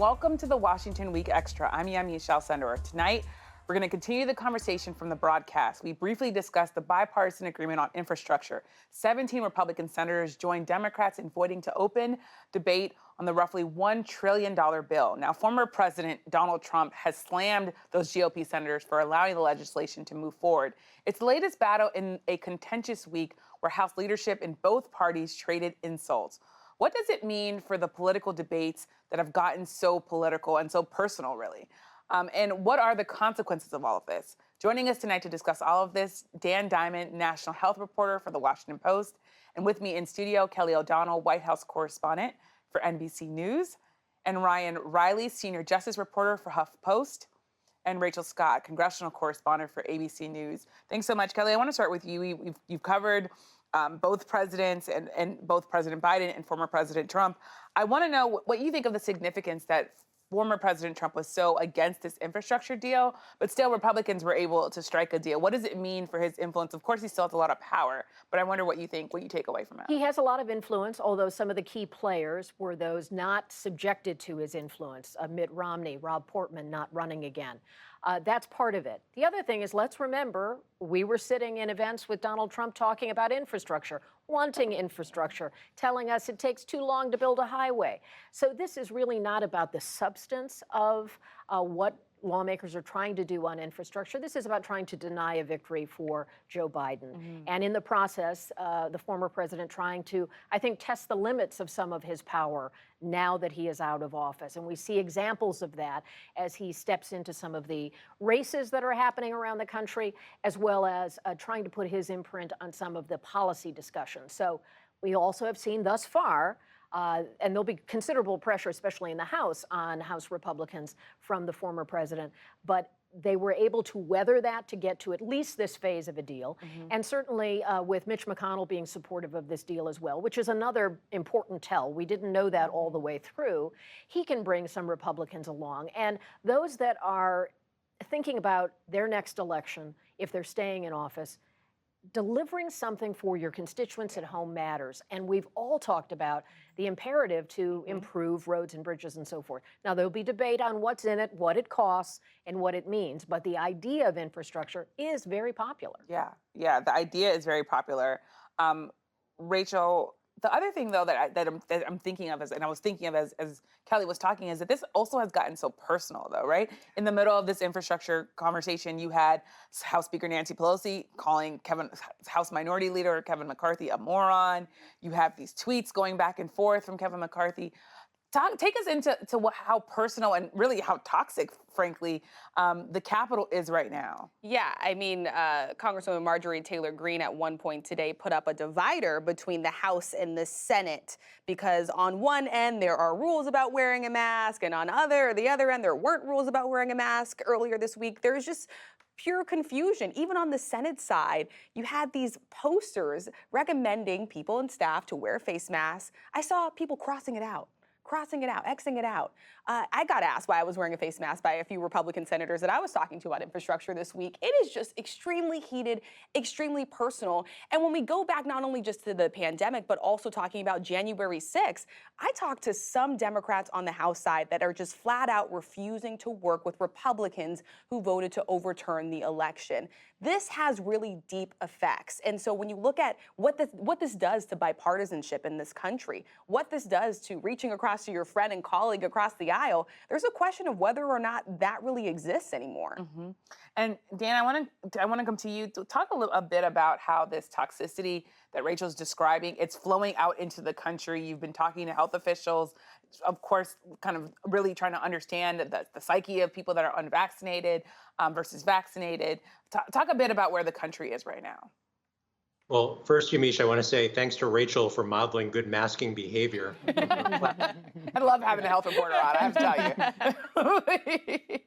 Welcome to the Washington Week Extra. I'm Yami Shalsendor. Tonight, we're going to continue the conversation from the broadcast. We briefly discussed the bipartisan agreement on infrastructure. 17 Republican senators joined Democrats in voting to open debate on the roughly $1 trillion bill. Now, former President Donald Trump has slammed those GOP senators for allowing the legislation to move forward. It's the latest battle in a contentious week where House leadership in both parties traded insults. What does it mean for the political debates that have gotten so political and so personal, really? And what are the consequences of all of this? Joining us tonight to discuss all of this, Dan Diamond, national health reporter for The Washington Post. And with me in studio, Kelly O'Donnell, White House correspondent for NBC News. And Ryan Riley, senior justice reporter for HuffPost. And Rachel Scott, congressional correspondent for ABC News. Thanks so much, Kelly. I want to start with you. You've covered both presidents and both President Biden and former President Trump. I want to know what you think of the significance that former President Trump was so against this infrastructure deal, but still Republicans were able to strike a deal. What does it mean for his influence? Of course, he still has a lot of power, but I wonder what you think, what you take away from it. He has a lot of influence, although some of the key players were those not subjected to his influence. Mitt Romney, Rob Portman not running again. That's part of it. The other thing is, let's remember, we were sitting in events with Donald Trump talking about infrastructure, wanting infrastructure, telling us it takes too long to build a highway. So this is really not about the substance of what lawmakers are trying to do on infrastructure. This is about trying to deny a victory for Joe Biden. And in the process, the former president trying to, I think, test the limits of some of his power now that he is out of office. And we see examples of that as he steps into some of the races that are happening around the country, as well as trying to put his imprint on some of the policy discussions. So we also have seen thus far and there'll be considerable pressure, especially in the House, on House Republicans from the former president. But they were able to weather that to get to at least this phase of a deal. And certainly with Mitch McConnell being supportive of this deal as well, which is another important tell. We didn't know that all the way through. He can bring some Republicans along. And those that are thinking about their next election, if they're staying in office, delivering something for your constituents at home matters. And we've all talked about the imperative to improve roads and bridges and so forth. Now, there'll be debate on what's in it, what it costs, and what it means. But the idea of infrastructure is very popular. Yeah, the idea is very popular. Rachel, the other thing, though, that I'm thinking of, and I was thinking of as Kelly was talking, is that this also has gotten so personal, though, right? In the middle of this infrastructure conversation, you had House Speaker Nancy Pelosi calling House Minority Leader Kevin McCarthy a moron. You have these tweets going back and forth from Kevin McCarthy. Take us into how personal and really how toxic, frankly, the Capitol is right now. Yeah, I mean, Congresswoman Marjorie Taylor Greene at one point today put up a divider between the House and the Senate, because on one end there are rules about wearing a mask, and on the other end there weren't rules about wearing a mask earlier this week. There's just pure confusion. Even on the Senate side, you had these posters recommending people and staff to wear face masks. I saw people crossing it out, Xing it out. I got asked why I was wearing a face mask by a few Republican senators that I was talking to about infrastructure this week. It is just extremely heated, extremely personal. And when we go back not only just to the pandemic, but also talking about January 6th, I talked to some Democrats on the House side that are just flat out refusing to work with Republicans who voted to overturn the election. This has really deep effects. And so when you look at what this does to bipartisanship in this country, what this does to reaching across to your friend and colleague across the aisle, there's a question of whether or not that really exists anymore. And Dan, I want to come to you to talk a bit about how this toxicity that Rachel's describing, it's flowing out into the country. You've been talking to health officials, of course, kind of really trying to understand the psyche of people that are unvaccinated versus vaccinated. Talk a bit about where the country is right now. Well, first, Yamiche, I want to say thanks to Rachel for modeling good masking behavior. I love having a health reporter on, I have to tell you.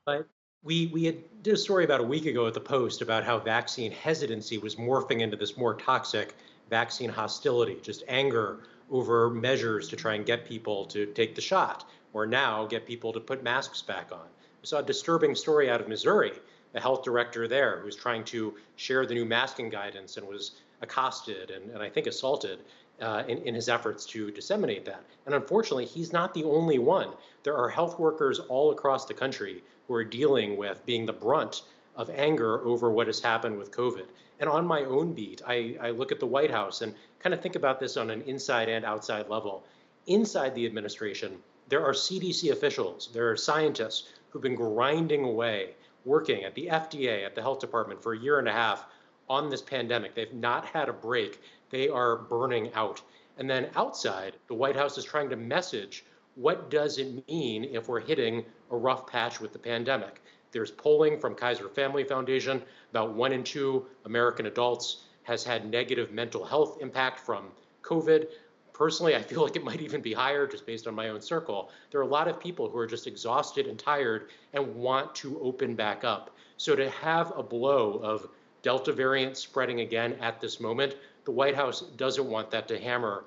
But we did a story about a week ago at the Post about how vaccine hesitancy was morphing into this more toxic vaccine hostility, just anger over measures to try and get people to take the shot, or now get people to put masks back on. We saw a disturbing story out of Missouri, the health director there who was trying to share the new masking guidance and was accosted and I think assaulted in his efforts to disseminate that. And unfortunately, he's not the only one. There are health workers all across the country who are dealing with being the brunt of anger over what has happened with COVID. And on my own beat, I look at the White House and kind of think about this on an inside and outside level. Inside the administration, there are CDC officials, there are scientists who've been grinding away, working at the FDA, at the health department for a year and a half on this pandemic. They've not had a break. They are burning out. And then outside, the White House is trying to message, what does it mean if we're hitting a rough patch with the pandemic? There's polling from Kaiser Family Foundation. About 1 in 2 American adults has had negative mental health impact from COVID. Personally, I feel like it might even be higher just based on my own circle. There are a lot of people who are just exhausted and tired and want to open back up. So to have a blow of Delta variant spreading again at this moment, the White House doesn't want that to hammer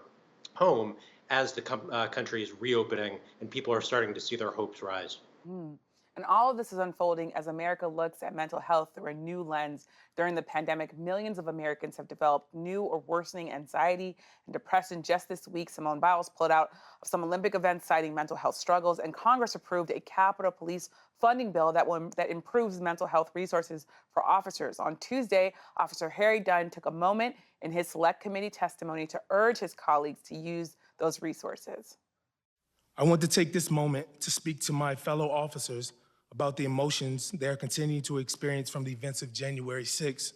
home as the country is reopening and people are starting to see their hopes rise. And all of this is unfolding as America looks at mental health through a new lens. During the pandemic, millions of Americans have developed new or worsening anxiety and depression. Just this week, Simone Biles pulled out of some Olympic events citing mental health struggles, and Congress approved a Capitol Police funding bill that improves mental health resources for officers. On Tuesday, Officer Harry Dunn took a moment in his select committee testimony to urge his colleagues to use those resources. I want to take this moment to speak to my fellow officers about the emotions they are continuing to experience from the events of January 6th.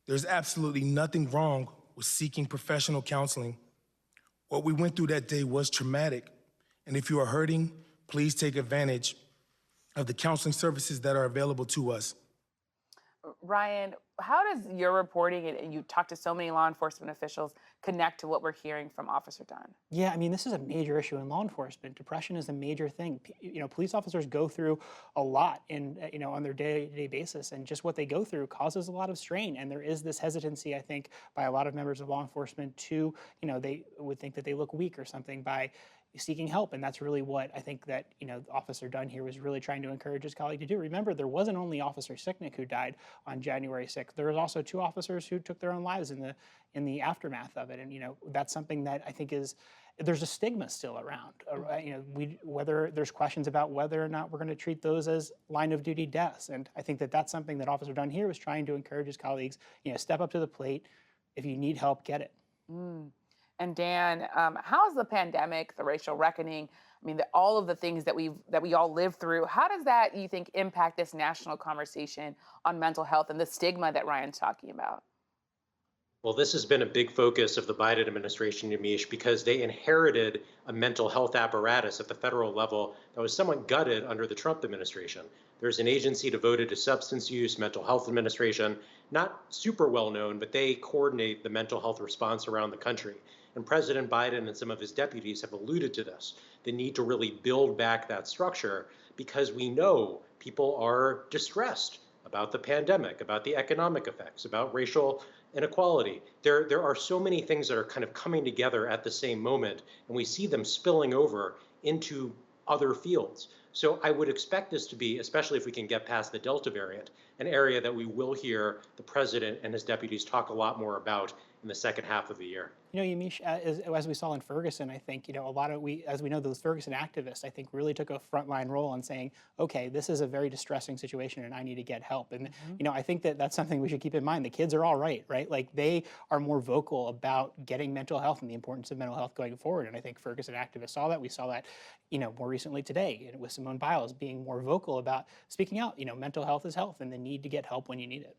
There's absolutely nothing wrong with seeking professional counseling. What we went through that day was traumatic, and if you are hurting, please take advantage of the counseling services that are available to us. Ryan, how does your reporting, and you talk to so many law enforcement officials, connect to what we're hearing from Officer Dunn? Yeah, I mean, this is a major issue in law enforcement. Depression is a major thing. Police officers go through a lot on their day-to-day basis, and just what they go through causes a lot of strain. And there is this hesitancy, I think, by a lot of members of law enforcement to, they would think that they look weak or something by seeking help. And that's really what I think that, Officer Dunn here was really trying to encourage his colleague to do. Remember, there wasn't only Officer Sicknick who died on January 6th. There was also 2 officers who took their own lives in the aftermath of it. And, that's something that I think there's a stigma still around. Whether there's questions about whether or not we're going to treat those as line of duty deaths. And I think that that's something that Officer Dunn here was trying to encourage his colleagues, step up to the plate. If you need help, get it. And Dan, how is the pandemic, the racial reckoning, all of the things that we all lived through, how does that, you think, impact this national conversation on mental health and the stigma that Ryan's talking about? Well, this has been a big focus of the Biden administration, Yamiche, because they inherited a mental health apparatus at the federal level that was somewhat gutted under the Trump administration. There's an agency devoted to substance use, mental health administration, not super well known, but they coordinate the mental health response around the country. And President Biden and some of his deputies have alluded to this, the need to really build back that structure, because we know people are distressed about the pandemic, about the economic effects, about racial inequality. There are so many things that are kind of coming together at the same moment, and we see them spilling over into other fields. So I would expect this to be, especially if we can get past the Delta variant, an area that we will hear the president and his deputies talk a lot more about in the second half of the year. Yamiche, as we saw in Ferguson, I think, as we know, those Ferguson activists, I think, really took a frontline role in saying, okay, this is a very distressing situation and I need to get help. And, I think that that's something we should keep in mind. The kids are all right? Like, they are more vocal about getting mental health and the importance of mental health going forward. And I think Ferguson activists saw that. We saw that, more recently today with Simone Biles being more vocal about speaking out. Mental health is health and the need to get help when you need it.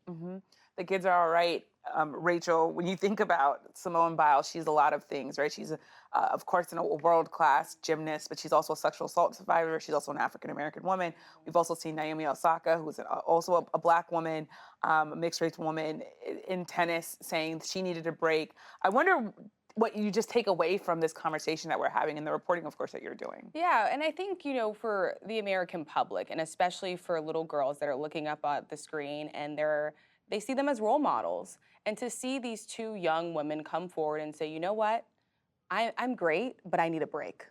The kids are all right. Rachel, when you think about Simone Biles, she's a lot of things, right? She's, of course, a world-class gymnast, but she's also a sexual assault survivor. She's also an African-American woman. We've also seen Naomi Osaka, who's also a Black woman, a mixed-race woman in tennis, saying she needed a break. I wonder what you just take away from this conversation that we're having and the reporting, of course, that you're doing. Yeah, and I think, for the American public, and especially for little girls that are looking up at the screen and they see them as role models. And to see these 2 young women come forward and say, you know what, I'm great, but I need a break.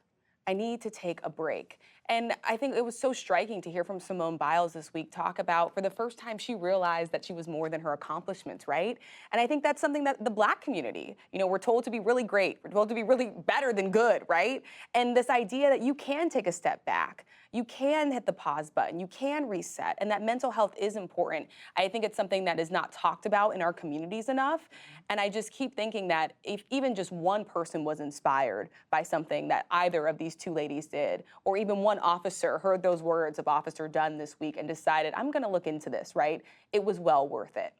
I need to take a break. And I think it was so striking to hear from Simone Biles this week talk about, for the first time, she realized that she was more than her accomplishments, right? And I think that's something that the Black community, we're told to be really great, we're told to be really better than good, right? And this idea that you can take a step back, you can hit the pause button, you can reset, and that mental health is important. I think it's something that is not talked about in our communities enough. And I just keep thinking that if even just one person was inspired by something that either of these two ladies did, or even one officer heard those words of Officer Dunn this week and decided, I'm gonna look into this, right? It was well worth it.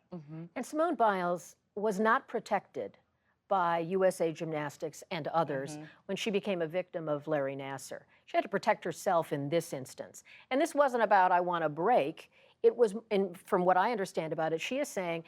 And Simone Biles was not protected by USA Gymnastics and others when she became a victim of Larry Nassar. She had to protect herself in this instance. And this wasn't about, I want a break. It was, from what I understand about it, she is saying,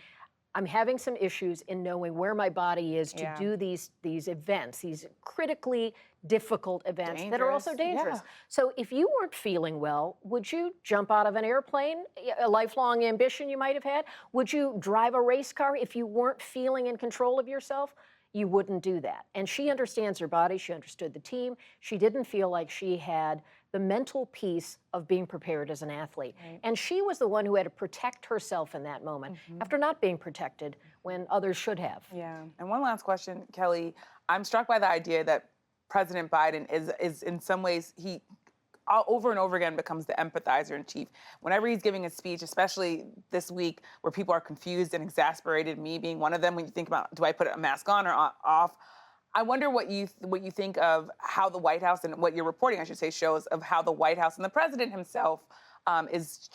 I'm having some issues in knowing where my body is to do these events, these critically difficult events that are also dangerous. So if you weren't feeling well, would you jump out of an airplane, a lifelong ambition you might have had? Would you drive a race car if you weren't feeling in control of yourself? You wouldn't do that. And she understands her body. She understood the team. She didn't feel like she had the mental piece of being prepared as an athlete. And she was the one who had to protect herself in that moment after not being protected when others should have. Yeah. And one last question, Kelly. I'm struck by the idea that President Biden is in some ways, he over and over again becomes the empathizer in chief. Whenever he's giving a speech, especially this week where people are confused and exasperated, me being one of them, when you think about, do I put a mask on or off? I wonder what you think of how the White House, and what you're reporting, I should say, shows of how the White House and the president himself is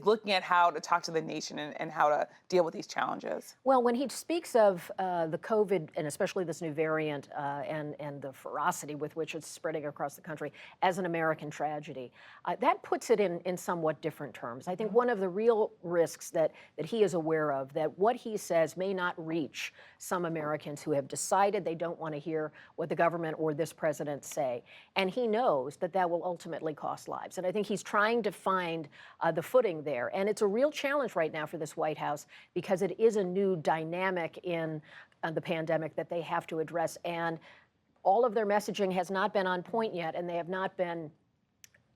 looking at how to talk to the nation and how to deal with these challenges. Well, when he speaks of the COVID, and especially this new variant, and the ferocity with which it's spreading across the country as an American tragedy, that puts it in somewhat different terms. I think one of the real risks that he is aware of, that what he says may not reach some Americans who have decided they don't want to hear what the government or this president say. And he knows that that will ultimately cost lives. And I think he's trying to find the footing there. And it's a real challenge right now for this White House because it is a new dynamic in the pandemic that they have to address. And all of their messaging has not been on point yet, and they have not been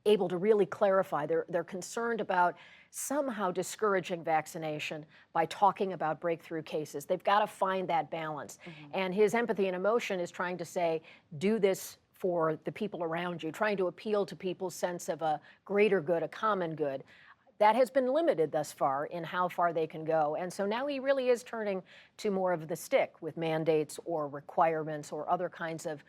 able to really clarify. They're concerned about somehow discouraging vaccination by talking about breakthrough cases. They've got to find that balance. And his empathy and emotion is trying to say, do this for the people around you, trying to appeal to people's sense of a greater good, a common good. That has been limited thus far in how far they can go. And so now he really is turning to more of the stick with mandates or requirements or other kinds of,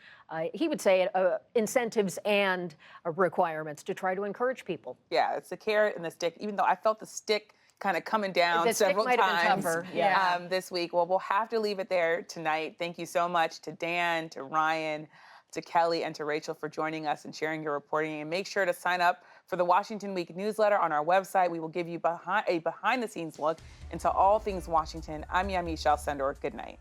he would say, incentives and requirements to try to encourage people. Yeah, it's the carrot and the stick, even though I felt the stick kind of coming down The stick several might have been times tougher, this week. Well, we'll have to leave it there tonight. Thank you so much to Dan, to Ryan, to Kelly, and to Rachel for joining us and sharing your reporting. And make sure to sign up for the Washington Week newsletter on our website. We will give you a behind-the-scenes look into all things Washington. I'm Yami Shalsendor. Good night.